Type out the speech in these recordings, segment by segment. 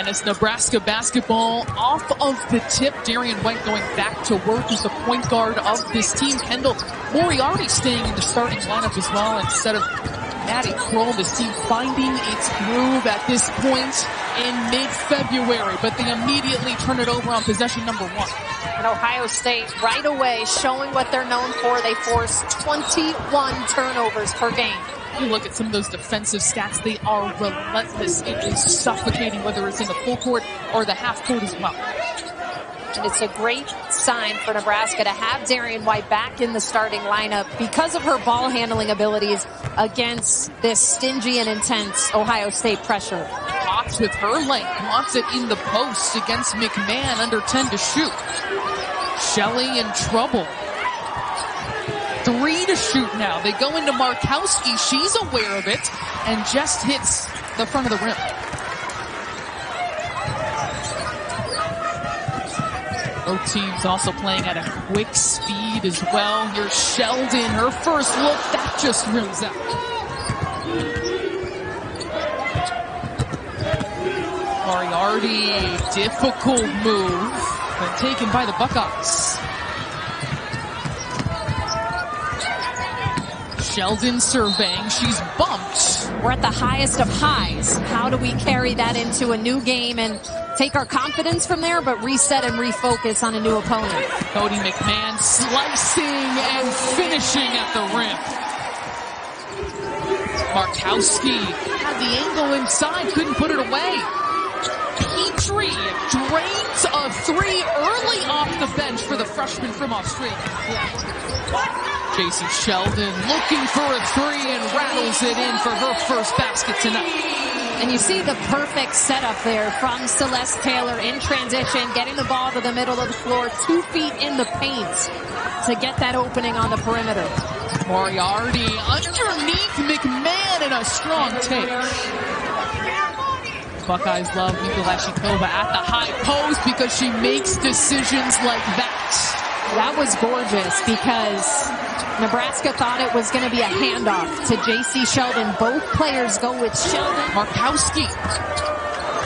And it's Nebraska basketball off of the tip. Darian White going back to work as the point guard of this team. Kendall Moriarty staying in the starting lineup as well instead of Maddie Kroll. This team finding its groove at this point in mid-February, but they immediately turn it over on possession number 1. And Ohio State right away showing what they're known for. They force 21 turnovers per game. You look at some of those defensive stats, they are relentless. It is suffocating, whether it's in the full court or the half court as well. And it's a great sign for Nebraska to have Darian White back in the starting lineup because of her ball handling abilities against this stingy and intense Ohio State pressure. Potts with her length wants it in the post against McMahon, under 10 to shoot. Shelley in trouble. 3 to shoot now. They go into Markowski. She's aware of it and just hits the front of the rim. Both teams also playing at a quick speed as well. Here's Sheldon. Her first look, that just rims out. Moriarty, difficult move, but taken by the Buckeyes. Sheldon surveying, she's bumped. We're at the highest of highs. How do we carry that into a new game and take our confidence from there, but reset and refocus on a new opponent? Cotie McMahon slicing and finishing at the rim. Markowski had the angle inside, couldn't put it away. Petrie drains a 3 early off the bench for the freshman from Australia. Jacy Sheldon looking for a 3 and rattles it in for her first basket tonight. And you see the perfect setup there from Celeste Taylor in transition, getting the ball to the middle of the floor, 2 feet in the paint to get that opening on the perimeter. Moriarty underneath McMahon and a strong take. Buckeyes love Mikulasikova at the high post because she makes decisions like that. That was gorgeous because Nebraska thought it was going to be a handoff to Jacy Sheldon. Both players go with Sheldon. Markowski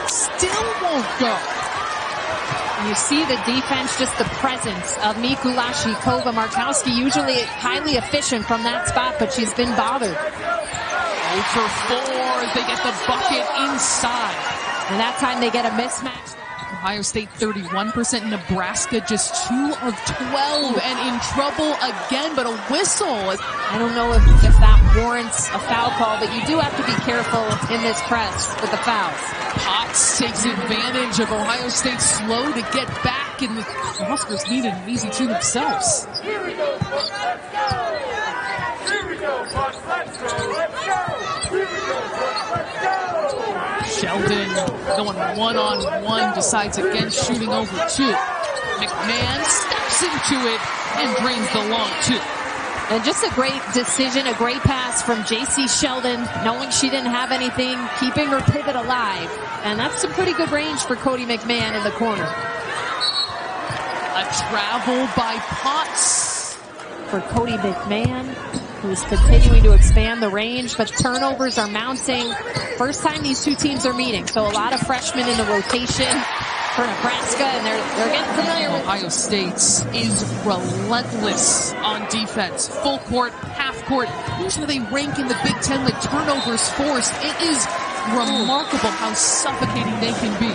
still won't go. And you see the defense, just the presence of Mikulasikova. Markowski usually highly efficient from that spot, but she's been bothered. 0 for 4, they get the bucket inside. And that time they get a mismatch. Ohio State 31%, Nebraska just 2 of 12 and in trouble again, but a whistle. I don't know if that warrants a foul call, but you do have to be careful in this press with the fouls. Potts takes advantage of Ohio State's slow to get back, and the Huskers needed an easy 2 themselves. Here we go, Bucks, let's go! Here we go, Bucks, let's go! Let's go! Here we go, Bucks, let's go! Sheldon going one-on-one, decides against shooting over 2. McMahon steps into it and drains the long 2. And just a great decision, a great pass from Jacy Sheldon, knowing she didn't have anything, keeping her pivot alive. And that's some pretty good range for Cotie McMahon in the corner. A travel by Potts. For Cotie McMahon, who's continuing to expand the range, but turnovers are mounting. First time these two teams are meeting, so a lot of freshmen in the rotation for Nebraska, and they're getting familiar with Ohio State is relentless on defense. Full court, half court. Usually they rank in the Big Ten with turnovers forced. It is remarkable how suffocating they can be.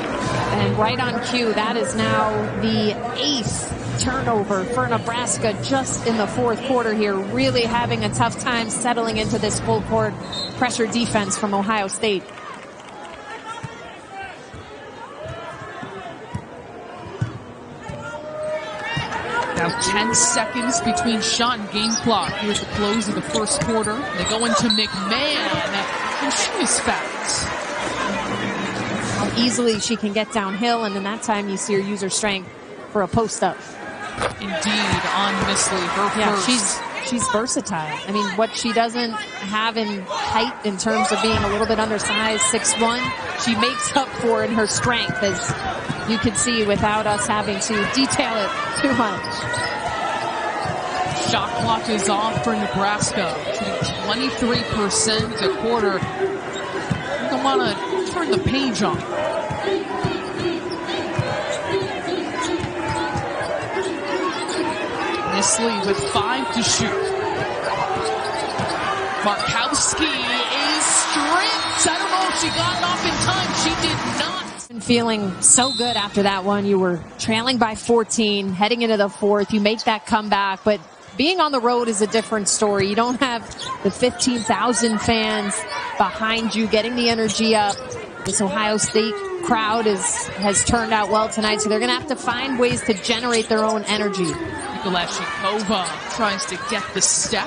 And right on cue, that is now the 8th turnover for Nebraska just in the 4th quarter here. Really having a tough time settling into this full court pressure defense from Ohio State. Now 10 seconds between shot and game clock. Here's the close of the first quarter. They go into McMahon, and she is fouled. How easily she can get downhill, and then that time you see her use her strength for a post-up. Indeed, on Missley, her first. She's versatile. I mean, what she doesn't have in height in terms of being a little bit undersized, 6'1", she makes up for in her strength, as you can see without us having to detail it too much. Shot clock is off for Nebraska. Shooting 23% a quarter. You don't want to turn the page on. this lead with 5 to shoot. Markowski is stripped. I don't know if she got it off in time. She did not. Been feeling so good after that one. You were trailing by 14, heading into the fourth. You make that comeback, but being on the road is a different story. You don't have the 15,000 fans behind you getting the energy up. This Ohio State crowd has turned out well tonight, so they're going to have to find ways to generate their own energy. Golashnikova tries to get the step.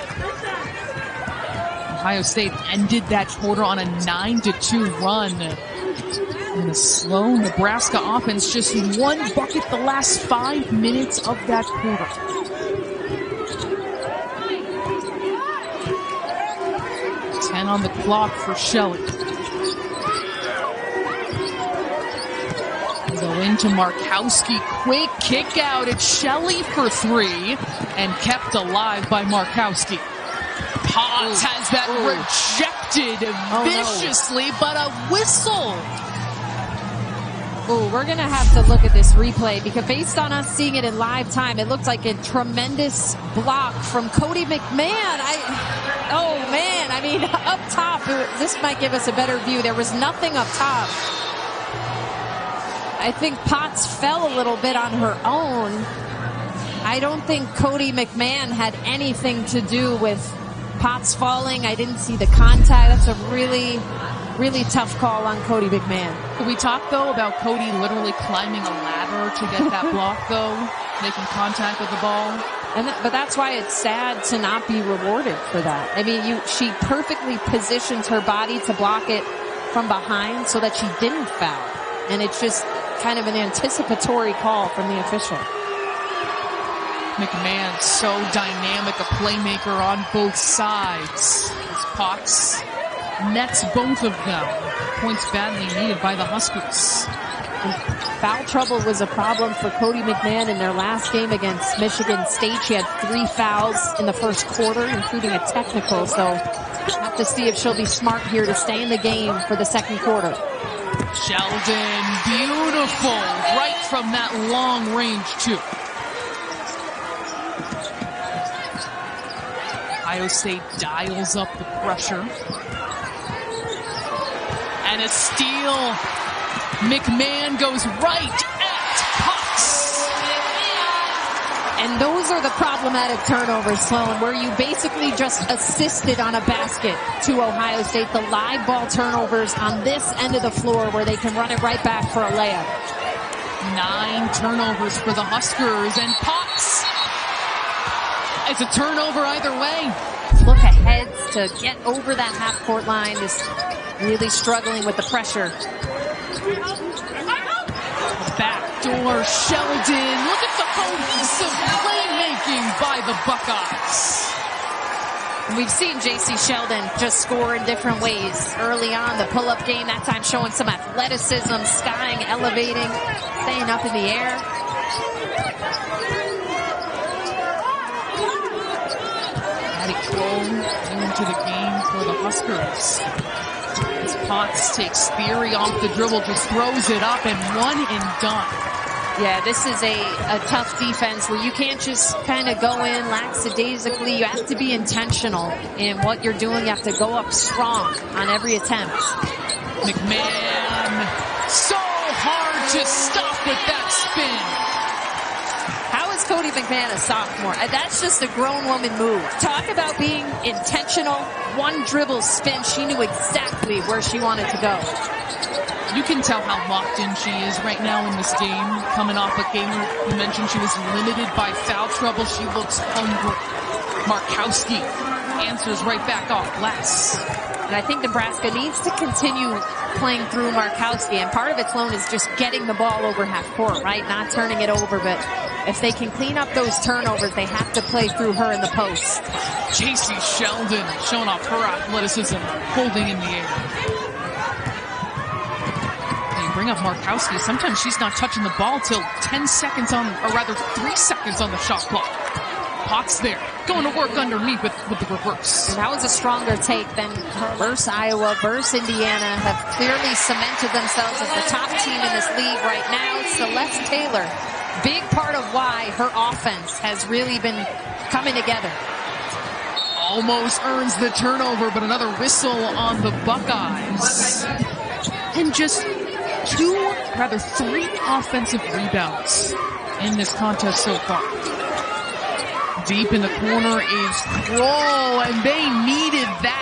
Ohio State ended that quarter on a 9-2 run. And the slow Nebraska offense just one bucket the last 5 minutes of that quarter. 10 on the clock for Shelley. Go into Markowski, quick kick out. It's Shelley for 3 and kept alive by Markowski. Potts has that rejected viciously, but a whistle. Oh, we're going to have to look at this replay because based on us seeing it in live time, it looked like a tremendous block from Cotie McMahon. Oh man, I mean, up top, this might give us a better view. There was nothing up top. I think Potts fell a little bit on her own. I don't think Cotie McMahon had anything to do with Potts falling. I didn't see the contact. That's a really, really tough call on Cotie McMahon. Can we talk, though, about Cotie literally climbing a ladder to get that block, though? Making contact with the ball? But that's why it's sad to not be rewarded for that. I mean, she perfectly positioned her body to block it from behind so that she didn't foul. And it's just kind of an anticipatory call from the official. McMahon, so dynamic, a playmaker on both sides. As Potts nets both of them. Points badly needed by the Huskers. And foul trouble was a problem for Cotie McMahon in their last game against Michigan State. She had 3 fouls in the first quarter, including a technical. So we'll have to see if she'll be smart here to stay in the game for the second quarter. Sheldon, beautiful, right from that long range, too. Ohio State dials up the pressure. And a steal. McMahon goes right at Potts. And those are the problematic turnovers, Sloan, where you basically just assisted on a basket to Ohio State. The live ball turnovers on this end of the floor where they can run it right back for a layup. 9 turnovers for the Huskers, and Potts. It's a turnover either way. Look ahead to get over that half-court line. Just really struggling with the pressure. Backdoor Sheldon. Look at the cohesive playmaking by the Buckeyes. We've seen Jacy Sheldon just score in different ways. Early on, the pull-up game, that time showing some athleticism, skying, elevating, staying up in the air. Maddie Cole into the game for the Huskers. As Potts takes Theory off the dribble, just throws it up, and 1 and done. Yeah, this is a tough defense where you can't just kind of go in lackadaisically. You have to be intentional in what you're doing. You have to go up strong on every attempt. McMahon, so hard to stop with that spin. How is Cotie McMahon a sophomore? That's just a grown woman move. Talk about being intentional. One dribble spin. She knew exactly where she wanted to go. You can tell how locked in she is right now in this game. Coming off a game where you mentioned she was limited by foul trouble. She looks hungry. Markowski answers right back off glass. And I think Nebraska needs to continue playing through Markowski. And part of its loan is just getting the ball over half court, right? Not turning it over. But if they can clean up those turnovers, they have to play through her in the post. Jacy Sheldon showing off her athleticism, holding in the air. Bring up Markowski. Sometimes she's not touching the ball till 10 seconds on, or rather 3 seconds on the shot clock. Potts there, going to work underneath with the reverse. And that was a stronger take than versus Iowa, versus Indiana, have clearly cemented themselves as the top team in this league right now. Celeste Taylor big part of why her offense has really been coming together. Almost earns the turnover, but another whistle on the Buckeyes. And just three offensive rebounds in this contest so far. Deep in the corner is Kroll, and they needed that.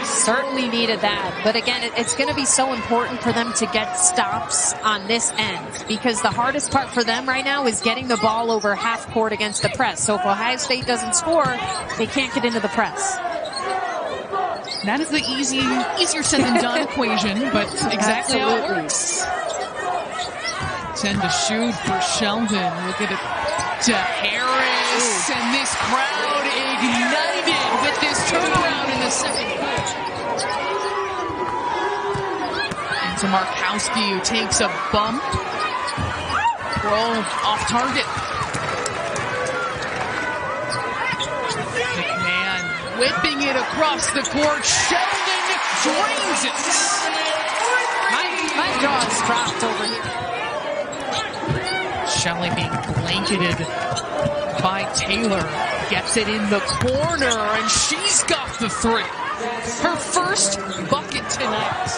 Certainly needed that. But again, it's going to be so important for them to get stops on this end, because the hardest part for them right now is getting the ball over half court against the press. So if Ohio State doesn't score, they can't get into the press. That is the easier said than done equation, but exactly how it works. 10 to shoot for Sheldon. Look at it to Harris, and this crowd ignited with this turnaround in the second quarter. Into Markowski, who takes a bump. Roll off target. McMahon whipping it across the court. Sheldon drains it. My jaw is dropped over here. Shelley being blanketed by Taylor. Gets it in the corner, and she's got the three. Her first bucket tonight.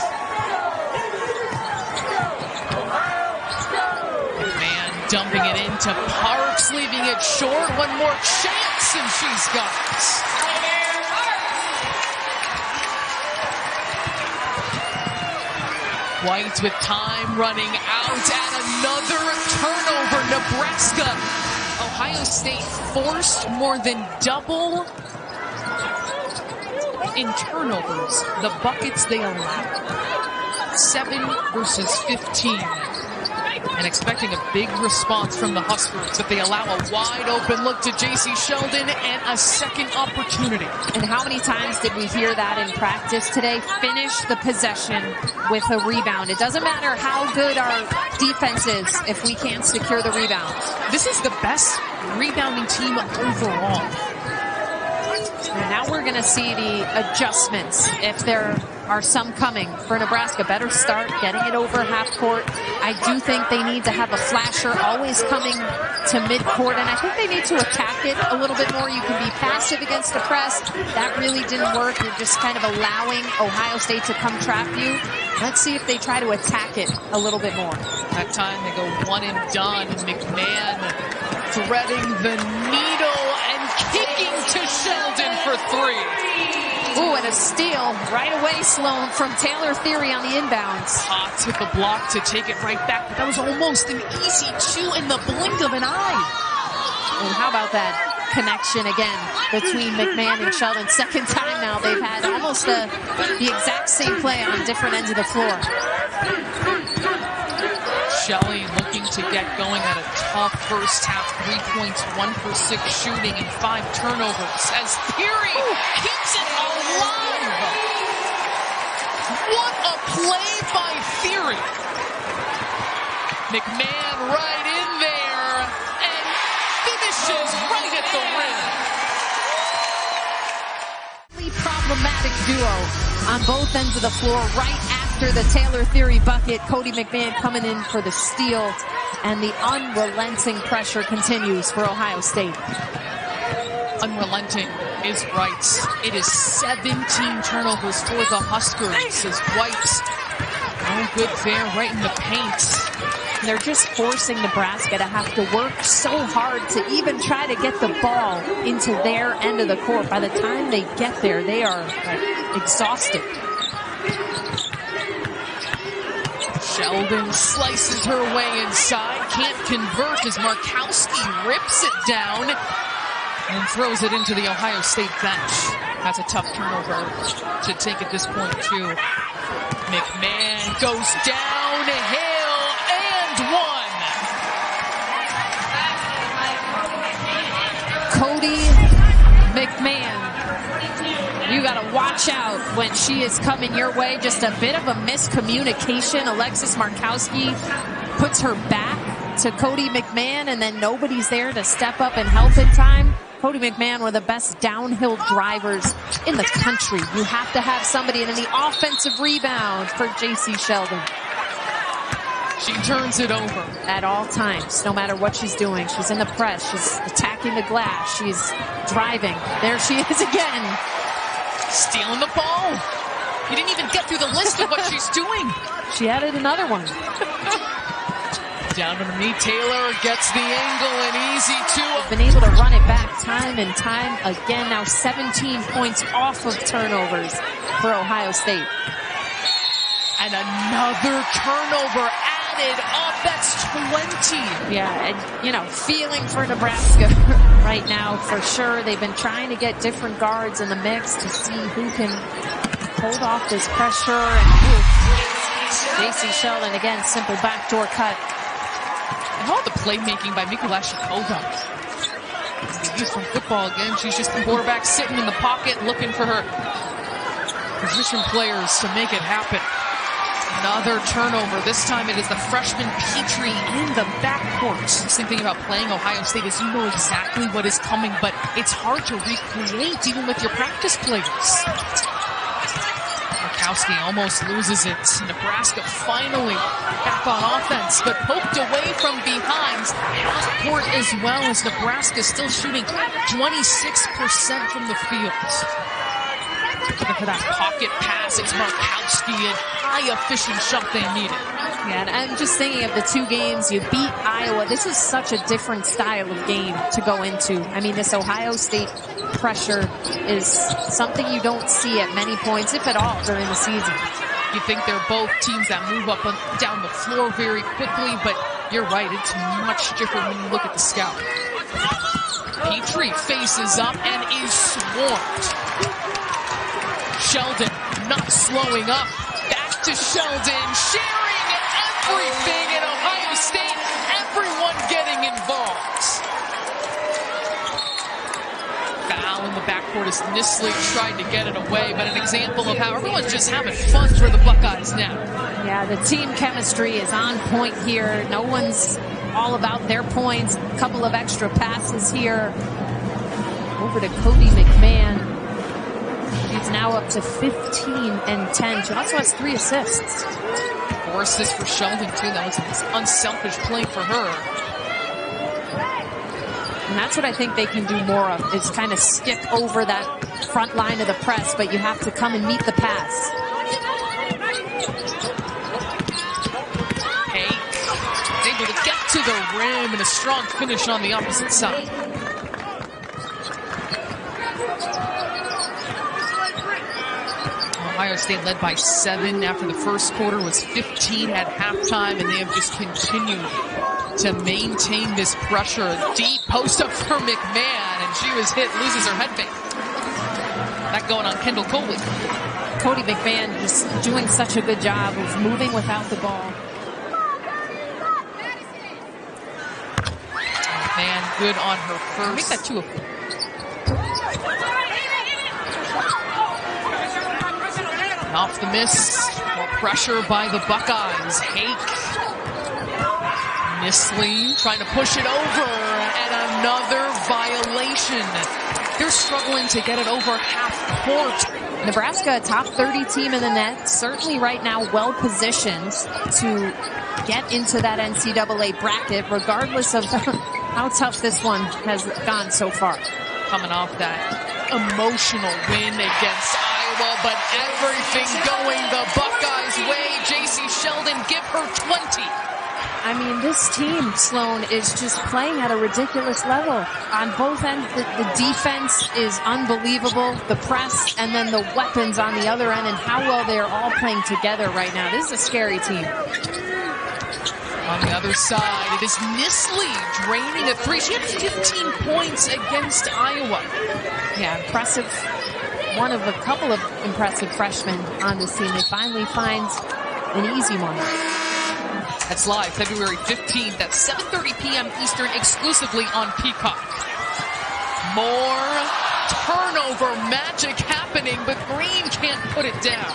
McMahon dumping it into Parks, leaving it short. One more chance, and she's got it. White with time running out, and another turnover. Nebraska. Ohio State forced more than double in turnovers the buckets they allowed. 7 versus 15. And expecting a big response from the Huskers, but they allow a wide open look to Jacy Sheldon and a second opportunity. And how many times did we hear that in practice today? Finish the possession with a rebound. It doesn't matter how good our defense is if we can't secure the rebounds. This is the best rebounding team overall. And now we're going to see the adjustments, if there are some coming for Nebraska. Better start getting it over half court. I do think they need to have a flasher always coming to midcourt, and I think they need to attack it a little bit more. You can be passive against the press. That really didn't work. You're just kind of allowing Ohio State to come trap you. Let's see if they try to attack it a little bit more. That time they go one and done. McMahon threading the needle and kicking to Sheldon for three. Ooh, and a steal right away, Sloan, from Taylor Theory on the inbounds. Potts with the block to take it right back, but that was almost an easy two in the blink of an eye. And how about that connection again between McMahon and Sheldon? Second time now they've had almost the exact same play on different ends of the floor. Shelley looking to get going at a tough first half. 3 points, 1 for 6 shooting, and 5 turnovers as Theory keeps it alive. What a play by Theory. McMahon right in there and finishes right at the rim. Problematic duo on both ends of the floor right after the Taylor Theory bucket. Cotie McMahon coming in for the steal, and the unrelenting pressure continues for Ohio State. Unrelenting is right. It is 17 turnovers for the Huskers as White, no good there, right in the paint. They're just forcing Nebraska to have to work so hard to even try to get the ball into their end of the court. By the time they get there, they are exhausted. Sheldon slices her way inside, can't convert as Markowski rips it down and throws it into the Ohio State bench. That's a tough turnover to take at this point too. McMahon goes downhill and one. Cotie McMahon, you got to watch out when she is coming your way. Just a bit of a miscommunication. Alexis Markowski puts her back to Cotie McMahon, and then nobody's there to step up and help in time. Cotie McMahon, one of the best downhill drivers in the country. You have to have somebody, and in the offensive rebound for Jacy Sheldon. She turns it over. At all times, no matter what she's doing. She's in the press. She's attacking the glass. She's driving. There she is again. Stealing the ball. You didn't even get through the list of what she's doing. She added another one. Down underneath, Taylor gets the angle, and easy two. Been able to run it back time and time again. Now 17 points off of turnovers for Ohio State. And another turnover added up. That's 20. Yeah, and, you know, feeling for Nebraska right now for sure. They've been trying to get different guards in the mix to see who can hold off this pressure. And Jacy Sheldon, again, simple backdoor cut. And all the playmaking by Mika Lashikova. Used from football again. She's just the quarterback sitting in the pocket looking for her position players to make it happen. Another turnover. This time it is the freshman Petrie in the backcourt. Same thing about playing Ohio State is you know exactly what is coming, but it's hard to recreate even with your practice players. Markowski almost loses it. Nebraska finally back on offense, but poked away from behind. Half court as well, as Nebraska still shooting 26% from the field. Looking for that pocket pass. It's Markowski, and high efficient shot they needed. Yeah, and I'm just thinking of the two games. You beat Iowa. This is such a different style of game to go into. I mean, this Ohio State pressure is something you don't see at many points, if at all, during the season. You think they're both teams that move up and down the floor very quickly, but you're right, it's much different when you look at the scout. Petrie faces up and is swarmed. Sheldon not slowing up. Back to Sheldon, sharing everything in Ohio State. Everyone getting involved. Foul in the backcourt as Nisley tried to get it away, but an example of how everyone's just having fun for the Buckeyes now. Yeah, the team chemistry is on point here. No one's all about their points. A couple of extra passes here. Over to Cotie McMahon. She's now up to 15 and 10. She also has 3 assists. 4 assists for Sheldon, too. That was an unselfish play for her. And that's what I think they can do more of, is kind of skip over that front line of the press, but you have to come and meet the pass. Hey, able to get to the rim, and a strong finish on the opposite side. Ohio State led by 7 after the first quarter, was 15 at halftime, and they have just continued to maintain this pressure. A deep post up for McMahon, and she was hit, loses her head fake. That going on Kendall Coley. Cotie McMahon just doing such a good job of moving without the ball. McMahon good on her first. Make that 2 of 4. Off the miss, more pressure by the Buckeyes. Hake, Nisley trying to push it over, and another violation. They're struggling to get it over half court. Nebraska, a top 30 team in the net, certainly right now well positioned to get into that NCAA bracket, regardless of how tough this one has gone so far. Coming off that emotional win against Iowa, but everything going the Buckeyes' way. Jacy Sheldon, give her 20. I mean, this team, Sloan, is just playing at a ridiculous level. On both ends, the defense is unbelievable, the press, and then the weapons on the other end, and how well they are all playing together right now. This is a scary team. On the other side, it is Nisley draining a 3. She had 15 points against Iowa. Yeah, impressive. One of a couple of impressive freshmen on this team. They finally find an easy one. That's live February 15th at 7:30 p.m. Eastern, exclusively on Peacock. More turnover magic happening, but Green can't put it down.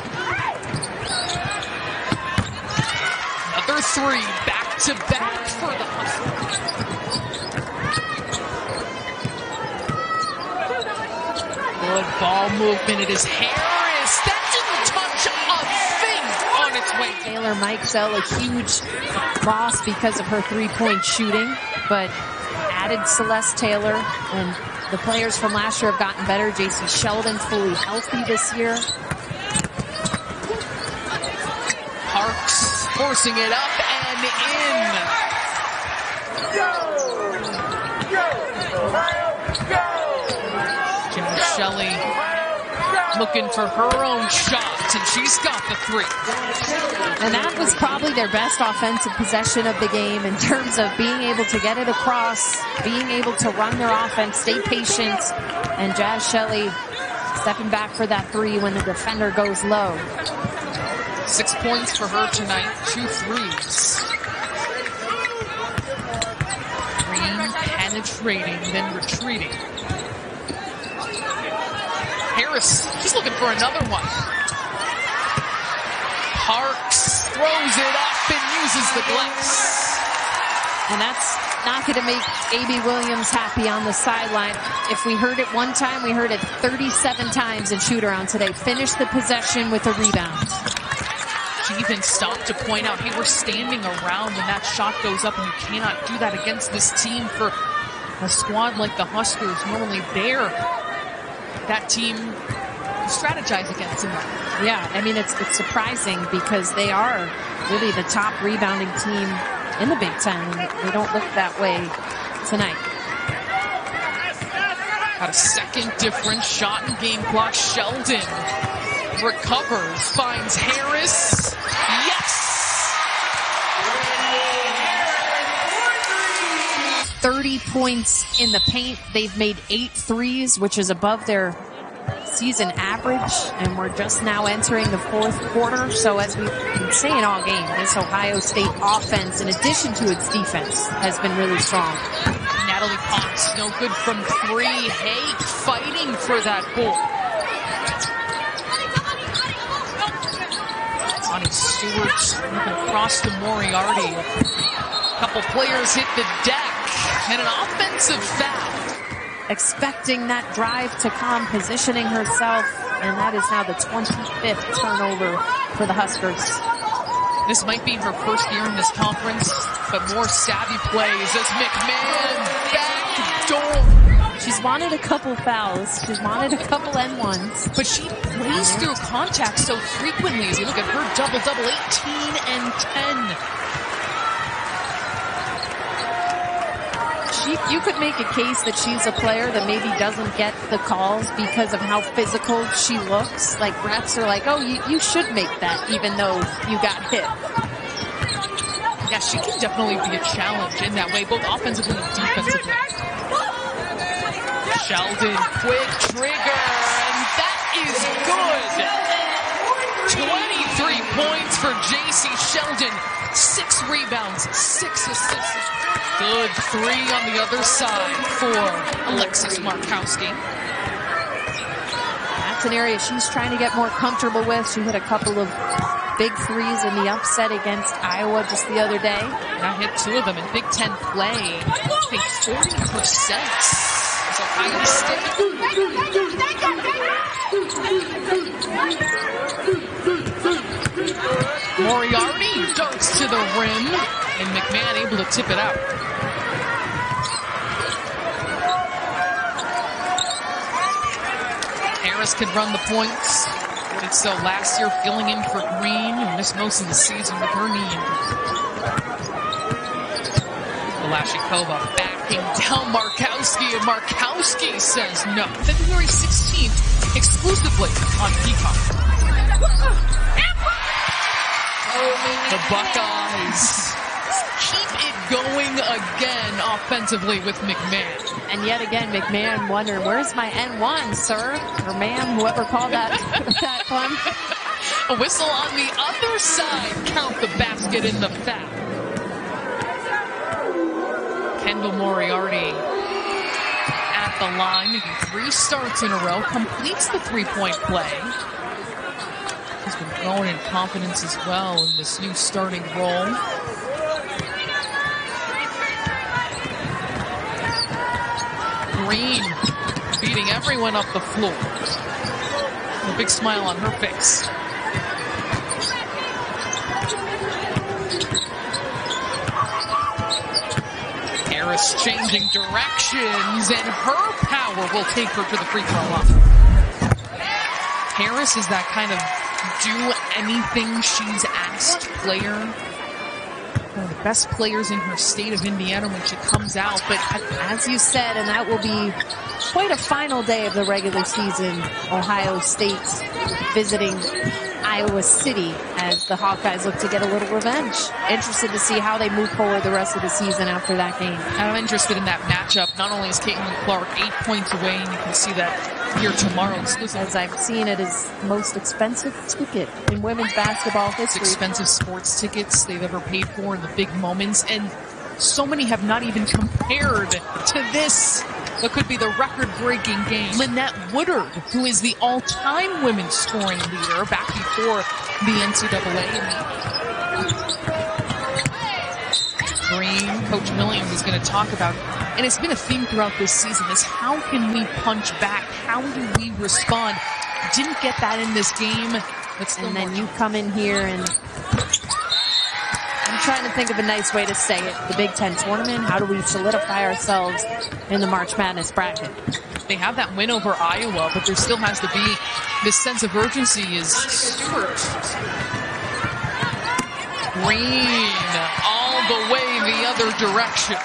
Another 3, back-to-back for the Huskers. Good ball movement. It is Harris. That didn't touch a thing on its way. Taylor Taylor Mikesell, a huge loss because of her three-point shooting, but added Celeste Taylor, and the players from last year have gotten better. Jacy Sheldon fully healthy this year. Parks forcing it up and in. Jacy Sheldon looking for her own shot, and she's got the three. And that was probably their best offensive possession of the game in terms of being able to get it across, being able to run their offense, stay patient, and Jacy Sheldon stepping back for that three when the defender goes low. 6 points for her tonight, 2 threes. Green penetrating, then retreating. Harris, she's looking for another one. Parks throws it up and uses the glass. And that's not going to make A.B. Williams happy on the sideline. If we heard it one time, we heard it 37 times in shoot-around today. Finish the possession with a rebound. She even stopped to point out, hey, we're standing around when that shot goes up, and you cannot do that against this team. For a squad like the Huskers, normally that team strategize against them. Yeah, I mean, it's surprising because they are really the top rebounding team in the Big Ten. They don't look that way tonight. Got a second different shot and game clock. Sheldon recovers, finds Harris. Yes! 30 points in the paint. They've made 8 threes, which is above their season average, and we're just now entering the fourth quarter. So as we've been saying all game, this Ohio State offense, in addition to its defense, has been really strong. Natalie Potts, no good from 3. Haig fighting for that goal. Connie Stewart looking across to Moriarty. A couple players hit the deck, and an offensive foul. Expecting that drive to come, positioning herself, and that is now the 25th turnover for the Huskers. This might be her first year in this conference, but more savvy plays as McMahon backdoor. She's wanted a couple fouls. She's wanted a couple N1s. But she plays through contact so frequently. As you look at her double-double, 18 and 10. You could make a case that she's a player that maybe doesn't get the calls because of how physical she looks. Like, refs are like, oh, you should make that even though you got hit. Yeah, she can definitely be a challenge in that way, both offensively and defensively. Sheldon, quick trigger, and that is good. 23 points for Jacy Sheldon. 6 rebounds, 6 assists. Good 3 on the other side for Alexis Markowski. That's an area she's trying to get more comfortable with. She hit a couple of big threes in the upset against Iowa just the other day. I hit 2 of them in Big Ten play. I think 40%. It's Ohio State. Moriarty darts to the rim, and McMahon able to tip it out. Harris could run the points. Did so last year, filling in for Green, who missed most of the season with her knee injury. Velashikova backing down Markowski, and Markowski says no. February 16th, exclusively on Peacock. The Buckeyes keep it going again offensively with McMahon. And yet again, McMahon wondering, where's my N1, sir? Or ma'am, whoever called that one. A whistle on the other side. Count the basket in the foul. Kendall Moriarty at the line, making 3 starts in a row, completes the 3-point play. He's been growing in confidence as well in this new starting role. Green beating everyone up the floor. A big smile on her face. Harris changing directions, and her power will take her to the free throw line. Harris is that kind of do-anything she's asked player. One of the best players in her state of Indiana when she comes out. But as you said, and that will be quite a final day of the regular season, Ohio State visiting Iowa City as the Hawkeyes look to get a little revenge. Interested to see how they move forward the rest of the season after that game. I'm interested in that matchup. Not only is Caitlin Clark 8 points away, and you can see that here tomorrow exclusively. As I've seen, it is the most expensive ticket in women's basketball history. Expensive sports tickets they've ever paid for in the big moments, and so many have not even compared to this. That could be the record-breaking game. Lynette Woodard, who is the all-time women's scoring leader back before the NCAA. Green, Coach Milliams is going to talk about, and it's been a theme throughout this season, is how can we punch back? How do we respond? Didn't get that in this game. But still, and then you come in here and I'm trying to think of a nice way to say it. The Big Ten tournament, how do we solidify ourselves in the March Madness bracket? They have that win over Iowa, but there still has to be this sense of urgency. Is Stewart. Green all the way the other direction.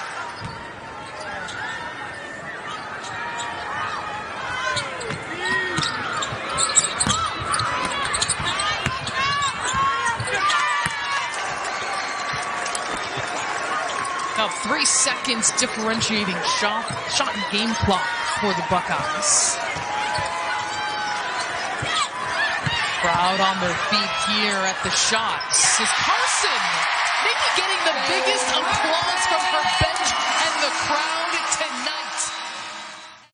Now 3 seconds differentiating shot and game clock for the Buckeyes. Crowd on their feet here at the shots. Is Carson maybe getting the